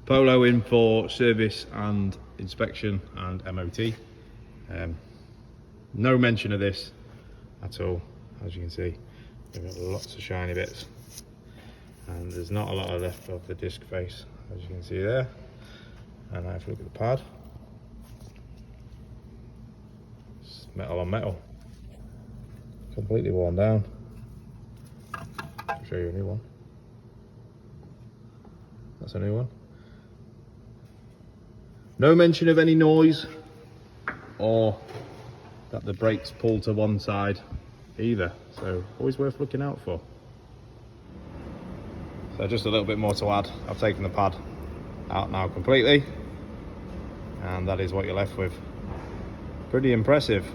Polo in for service and inspection and MOT. No mention of this at all, as you can see. We've got lots of shiny bits, and there's not a lot left of the disc face, as you can see there. And now if you look at the pad, it's metal on metal, completely worn down. I'll show you a new one. That's a new one. No mention of any noise or that the brakes pull to one side either, so always worth looking out for. So just a little bit more to add. I've taken the pad out now completely, and that is what you're left with. Pretty impressive.